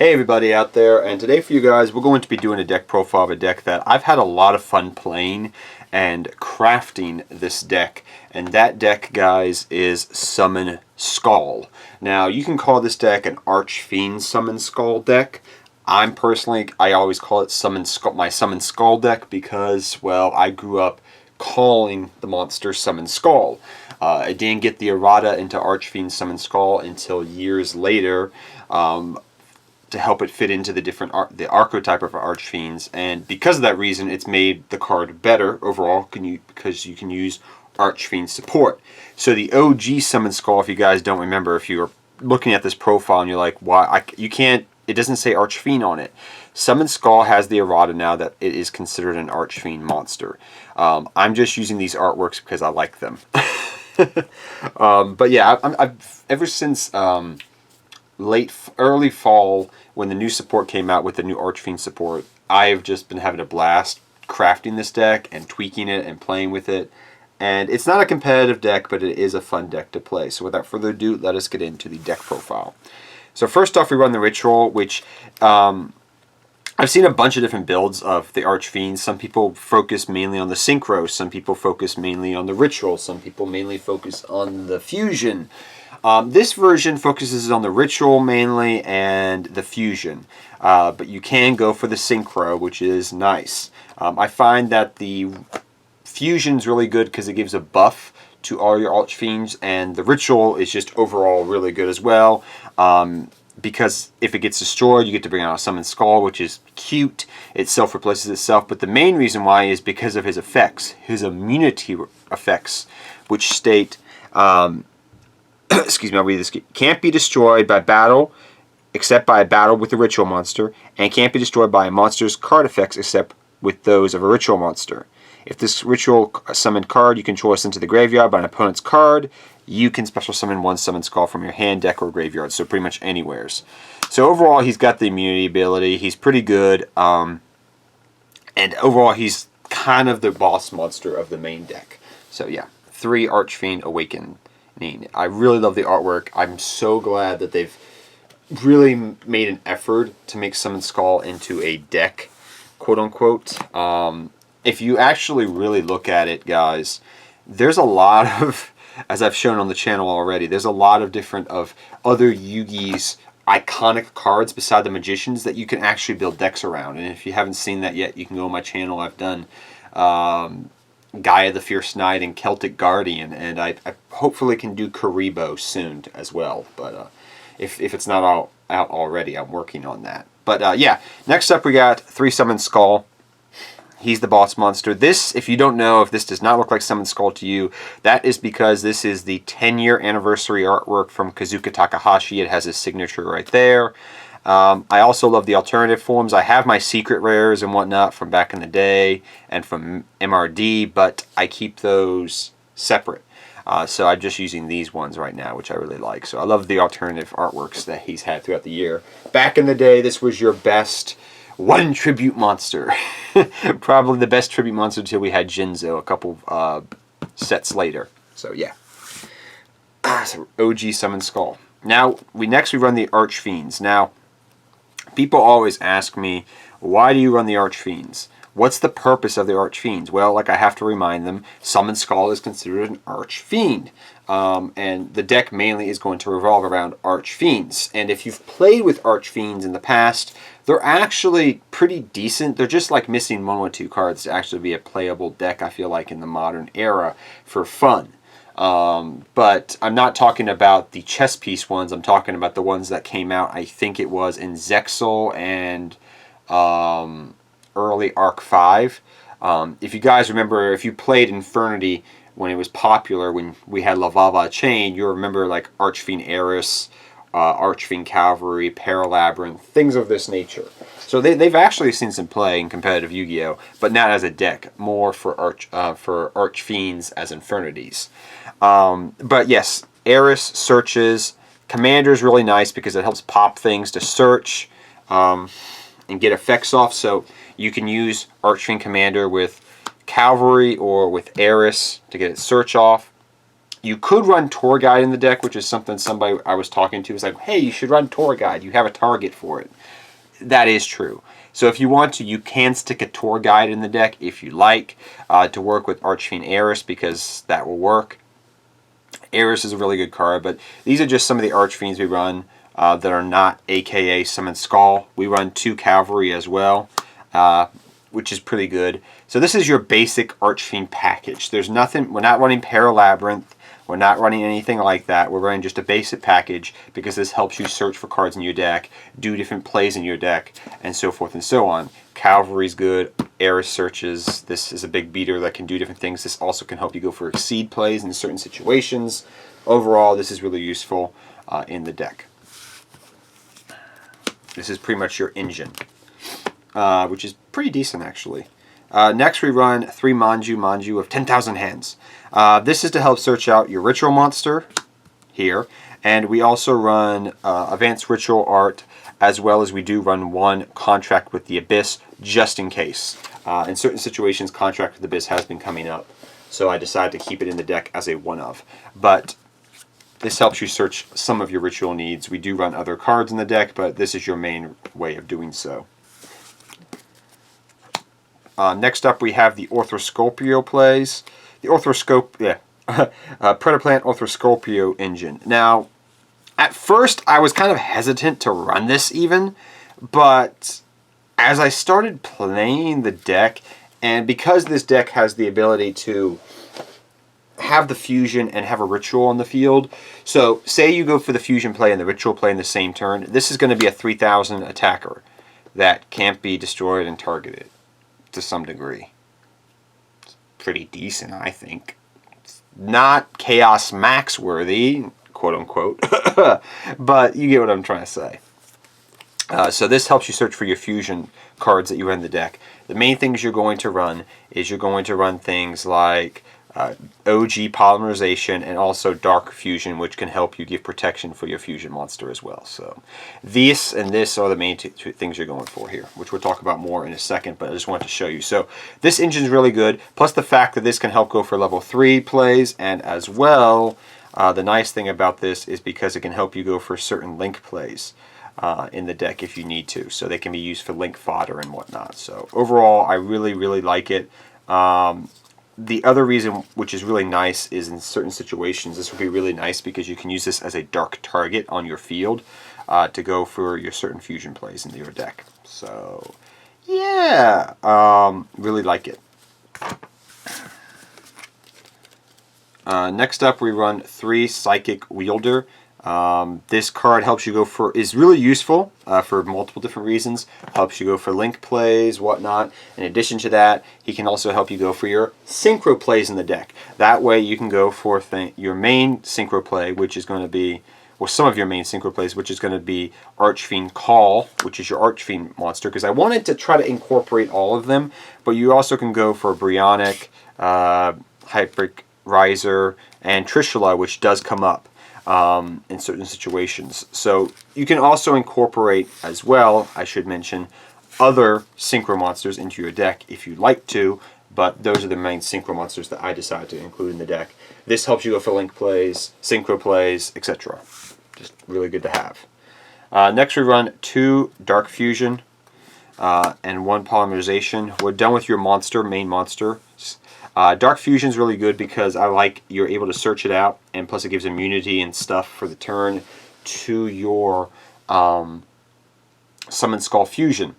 Hey everybody out there, and today for you guys we're going to be doing a deck profile of a deck that I've had a lot of fun playing and crafting this deck, and that deck, guys, is Summon Skull. Now you can call this deck an Archfiend Summon Skull deck. I always call it my Summon Skull deck because, well, I grew up calling the monster Summon Skull. I didn't get the errata into Archfiend Summon Skull until years later, to help it fit into the archetype of Archfiends, and because of that reason, it's made the card better overall. Because you can use Archfiend support. So the OG Summon Skull, if you guys don't remember, if you're looking at this profile and you're like, why you can't? It doesn't say Archfiend on it. Summon Skull has the errata now that it is considered an Archfiend monster. I'm just using these artworks because I like them. But yeah, I've ever since early fall, when the new support came out with the new Archfiend support, I've just been having a blast crafting this deck and tweaking it and playing with it. And it's not a competitive deck, but it is a fun deck to play. So without further ado, let us get into the deck profile. So first off, we run the Ritual, which I've seen a bunch of different builds of the Archfiends. Some people focus mainly on the Synchro, some people focus mainly on the Ritual, some people mainly focus on the Fusion. This version focuses on the Ritual mainly and the Fusion, but you can go for the Synchro, which is nice. I find that the Fusion's really good because it gives a buff to all your Archfiends, and the Ritual is just overall really good as well, because if it gets destroyed, you get to bring out a Summon Skull, which is cute. It self-replaces itself, but the main reason why is because of his effects, his immunity effects, which state... excuse me, I'll read this. Can't be destroyed by battle except by a battle with a Ritual monster, and can't be destroyed by a monster's card effects except with those of a Ritual monster. If this Ritual summoned card you control is sent to the graveyard by an opponent's card, you can special summon one Summon Skull from your hand, deck, or graveyard, so pretty much anywheres. So overall, he's got the immunity ability. He's pretty good, and overall, he's kind of the boss monster of the main deck. So yeah, 3 Archfiend Awakened. I really love the artwork. I'm so glad that they've really made an effort to make Summon Skull into a deck, quote unquote. If you actually really look at it, guys, there's a lot of, as I've shown on the channel already, there's a lot of different of other Yugi's iconic cards beside the Magicians that you can actually build decks around. And if you haven't seen that yet, you can go on my channel. I've done Gaia the Fierce Knight and Celtic Guardian, and I hopefully can do Karibo soon as well, but if it's not out already, I'm working on that. But yeah, next up we got 3 Summon Skull. He's the boss monster. This, if you don't know, if this does not look like Summon Skull to you, that is because this is the 10-year anniversary artwork from Kazuka Takahashi. It has his signature right there. I also love the alternative forms. I have my secret rares and whatnot from back in the day and from MRD, but I keep those separate. So I'm just using these ones right now, which I really like. So I love the alternative artworks that he's had throughout the year. Back in the day, this was your best one tribute monster. Probably the best tribute monster until we had Jinzo a couple sets later. So yeah. So OG Summon Skull. Now, next we run the Archfiends. Now, people always ask me, why do you run the Archfiends? What's the purpose of the Archfiends? Well, like I have to remind them, Summon Skull is considered an Archfiend. And the deck mainly is going to revolve around Archfiends. And if you've played with Archfiends in the past, they're actually pretty decent. They're just like missing 1 or 2 cards to actually be a playable deck, I feel like, in the modern era for fun. But I'm not talking about the chess piece ones. I'm talking about the ones that came out, I think it was in Zexal and early Arc 5. If you guys remember, if you played Infernity when it was popular, when we had Lavava Chain, you remember like Archfiend Eris, Archfiend Cavalry, Paralabyrinth, things of this nature. So they've actually seen some play in competitive Yu-Gi-Oh, but not as a deck, more for Archfiends as Infernities. But yes, Eris searches. Commander's really nice because it helps pop things to search and get effects off. So you can use Archfiend Commander with Cavalry or with Eris to get its search off. You could run Tour Guide in the deck, which is something somebody I was talking to was like, hey, you should run Tour Guide. You have a target for it. That is true. So if you want to, you can stick a Tour Guide in the deck if you like to work with Archfiend Eris, because that will work. Eris is a really good card, but these are just some of the Archfiends we run that are not AKA Summon Skull. We run 2 Cavalry as well, which is pretty good. So this is your basic Archfiend package. There's nothing, we're not running Paralabyrinth. We're not running anything like that. We're running just a basic package because this helps you search for cards in your deck, do different plays in your deck, and so forth and so on. Cavalry's good. Eris searches. This is a big beater that can do different things. This also can help you go for exceed plays in certain situations. Overall, this is really useful in the deck. This is pretty much your engine, which is pretty decent actually. Next we run 3 Manju of 10,000 hands. This is to help search out your ritual monster here, and we also run advanced ritual art, as well as we do run 1 contract with the Abyss just in case. In certain situations, contract with the Abyss has been coming up, so I decided to keep it in the deck as a one-of. But this helps you search some of your ritual needs. We do run other cards in the deck, but this is your main way of doing so. Next up, we have the Orthoscorpio plays. The Predaplant Orthoscorpio engine. Now, at first, I was kind of hesitant to run this even, but as I started playing the deck, and because this deck has the ability to have the fusion and have a ritual on the field, so say you go for the fusion play and the ritual play in the same turn, this is going to be a 3,000 attacker that can't be destroyed and targeted to some degree. It's pretty decent, I think. It's not Chaos Max worthy, quote unquote, but you get what I'm trying to say. So this helps you search for your fusion cards that you run in the deck. The main things you're going to run is you're going to run things like OG Polymerization and also Dark Fusion, which can help you give protection for your fusion monster as well. So this and this are the main two things you're going for here, which we'll talk about more in a second, but I just wanted to show you. So this engine is really good, plus the fact that this can help go for level 3 plays, and as well, the nice thing about this is because it can help you go for certain link plays in the deck if you need to. So they can be used for link fodder and whatnot. So overall, I really, really like it. The other reason, which is really nice, is in certain situations, this would be really nice because you can use this as a dark target on your field to go for your certain fusion plays in your deck. So, yeah, really like it. Next up, we run 3 Psychic Wielder. This card helps you go for, is really useful for multiple different reasons. Helps you go for link plays, whatnot. In addition to that, he can also help you go for your synchro plays in the deck. That way you can go for your main synchro play, which is going to be, or some of your main synchro plays, which is going to be Archfiend Call, which is your Archfiend monster, because I wanted to try to incorporate all of them, but you also can go for Brionic, Hypric Riser, and Trishula, which does come up in certain situations. So you can also incorporate as well, I should mention, other synchro monsters into your deck if you'd like to, but those are the main synchro monsters that I decided to include in the deck. This helps you go for link plays, synchro plays, etc. Just really good to have. Next we run 2 Dark Fusion and 1 Polymerization. We're done with your main monster. Dark Fusion is really good because I like you're able to search it out, and plus it gives immunity and stuff for the turn to your Summon Skull Fusion.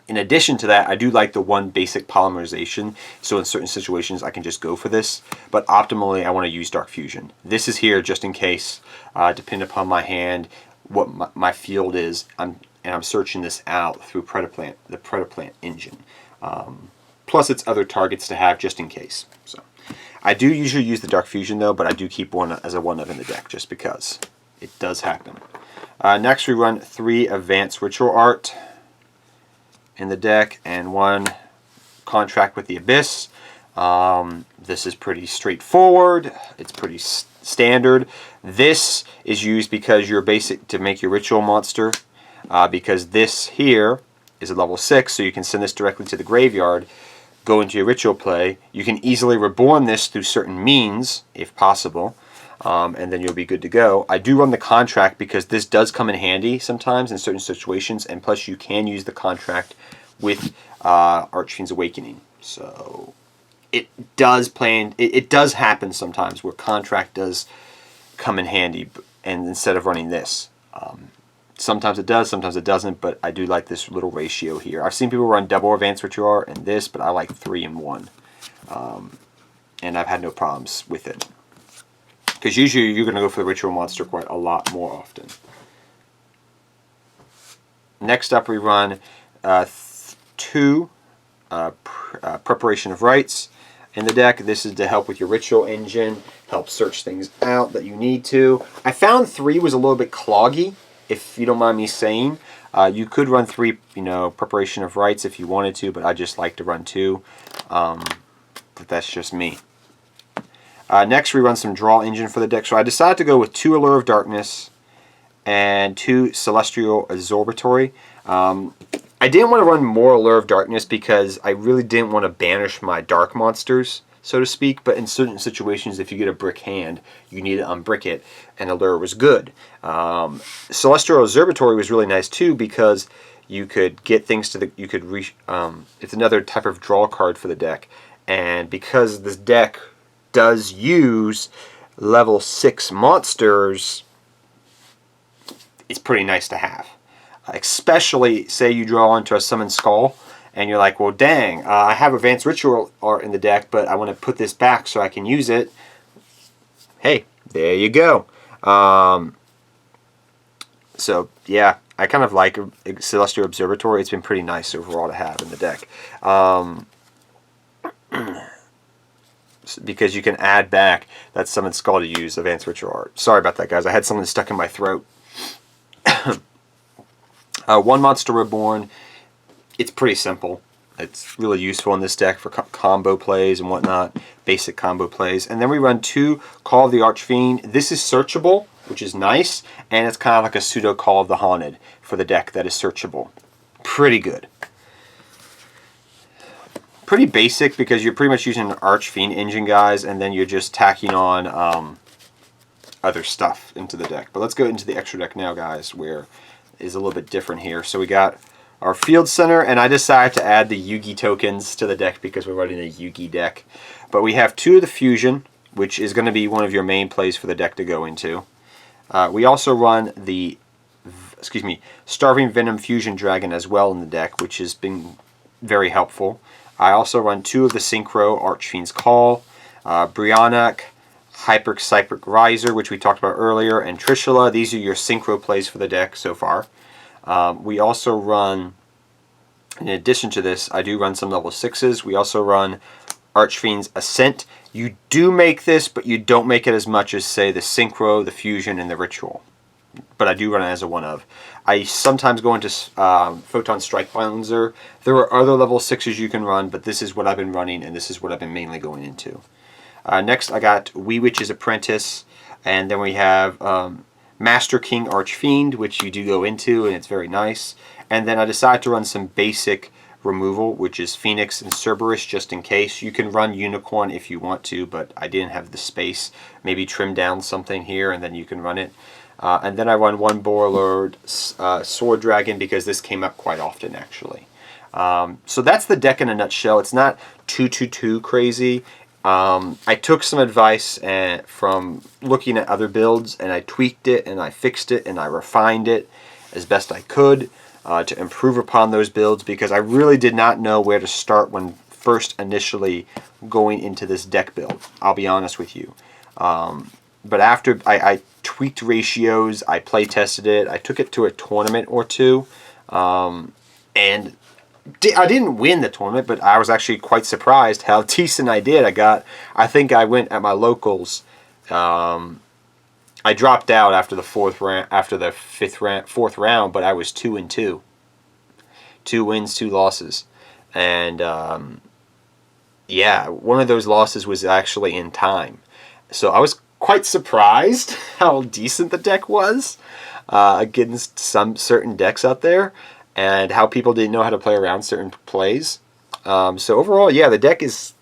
In addition to that, I do like the 1 basic Polymerization, so in certain situations I can just go for this, but optimally I want to use Dark Fusion. This is here just in case, depending upon my hand, what my field is, and I'm searching this out through the Predaplant engine. Plus its other targets to have just in case. So I do usually use the Dark Fusion though, but I do keep one as a one-of in the deck just because it does happen. Next we run 3 Advanced Ritual Art in the deck and 1 Contract with the Abyss. This is pretty straightforward. It's pretty standard. This is used because you're basic to make your ritual monster, because this here is a level 6, so you can send this directly to the graveyard. go into your ritual play. You can easily reborn this through certain means, if possible, and then you'll be good to go. I do run the contract because this does come in handy sometimes in certain situations, and plus you can use the contract with Archfiend's Awakening. So it does it does happen sometimes where contract does come in handy, and instead of running this. Sometimes it does, sometimes it doesn't, but I do like this little ratio here. I've seen people run double Advanced Ritual Art and this, but I like 3 in 1. And I've had no problems with it. Because usually you're going to go for the Ritual Monster quite a lot more often. Next up we run 2 Preparation of Rites in the deck. This is to help with your Ritual Engine, help search things out that you need to. I found 3 was a little bit cloggy, if you don't mind me saying. You could run 3, Preparation of Rites if you wanted to, but I just like to run 2. But that's just me. Next, we run some Draw Engine for the deck. So I decided to go with 2 Allure of Darkness and 2 Celestial Absorbatory. I didn't want to run more Allure of Darkness because I really didn't want to banish my dark monsters, so to speak, but in certain situations, if you get a brick hand, you need to unbrick it, and Allure was good. Celestial Observatory was really nice too because you could get things to the, you could reach, it's another type of draw card for the deck, and because this deck does use level 6 monsters, it's pretty nice to have. Especially, say you draw into a Summon Skull, and you're like, well, dang, I have Advanced Ritual Art in the deck, but I want to put this back so I can use it. Hey, there you go. So, yeah, I kind of like Celestial Observatory. It's been pretty nice overall to have in the deck. Because you can add back that Summon Skull to use Advanced Ritual Art. Sorry about that, guys. I had something stuck in my throat. 1 Monster Reborn. It's pretty simple. It's really useful in this deck for combo plays and whatnot, basic combo plays. And then we run 2 Call of the Archfiend. This is searchable, which is nice, and it's kind of like a pseudo Call of the Haunted for the deck that is searchable. Pretty good. Pretty basic because you're pretty much using an Archfiend engine, guys, and then you're just tacking on other stuff into the deck. But let's go into the extra deck now, guys, where is a little bit different here. So we got our Field Center, and I decided to add the Yugi tokens to the deck because we're running a Yugi deck. But we have 2 of the Fusion, which is going to be one of your main plays for the deck to go into. We also run the, Starving Venom Fusion Dragon as well in the deck, which has been very helpful. I also run 2 of the Synchro Archfiend's Call, Brionac, Hypercypric Riser, which we talked about earlier, and Trishula. These are your synchro plays for the deck so far. We also run, in addition to this, I do run some level 6s. We also run Archfiend's Ascent. You do make this, but you don't make it as much as, say, the Synchro, the Fusion, and the Ritual. But I do run it as a 1 of. I sometimes go into Photon Strike Balancer. There are other level 6s you can run, but this is what I've been running, and this is what I've been mainly going into. Next, I got Wee Witch's Apprentice, and then we have Master King Archfiend, which you do go into, and it's very nice. And then I decided to run some basic removal, which is Phoenix and Cerberus, just in case. You can run Unicorn if you want to, but I didn't have the space. Maybe trim down something here, and then you can run it. And then I run 1 Borlord Sword Dragon, because this came up quite often, actually. So that's the deck in a nutshell. It's not too crazy. I took some advice from looking at other builds, and I tweaked it, and I fixed it, and I refined it as best I could to improve upon those builds, because I really did not know where to start when first initially going into this deck build. I'll be honest with you. But after I tweaked ratios, I play tested it, I took it to a tournament or 2, and I didn't win the tournament, but I was actually quite surprised how decent I did. I think I went at my locals. I dropped out after the 4th round, but I was 2-2. 2 wins, 2 losses, and yeah, one of those losses was actually in time. So I was quite surprised how decent the deck was against some certain decks out there, and how people didn't know how to play around certain plays. So overall, yeah, the deck is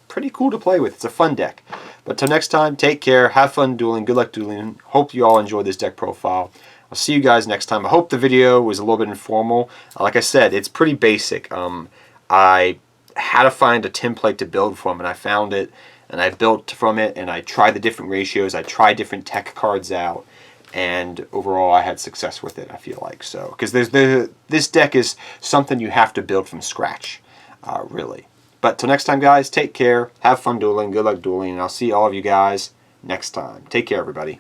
pretty cool to play with. It's a fun deck. But till next time, take care, have fun dueling, good luck dueling. Hope you all enjoyed this deck profile. I'll see you guys next time. I hope the video was a little bit informal. Like I said, it's pretty basic. I had to find a template to build from, and I found it, and I built from it, and I tried the different ratios. I tried different tech cards out, and overall I had success with it, I feel like. So, because this deck is something you have to build from scratch, really. But till next time, guys, take care, have fun dueling, good luck dueling, and I'll see all of you guys next time. Take care, everybody.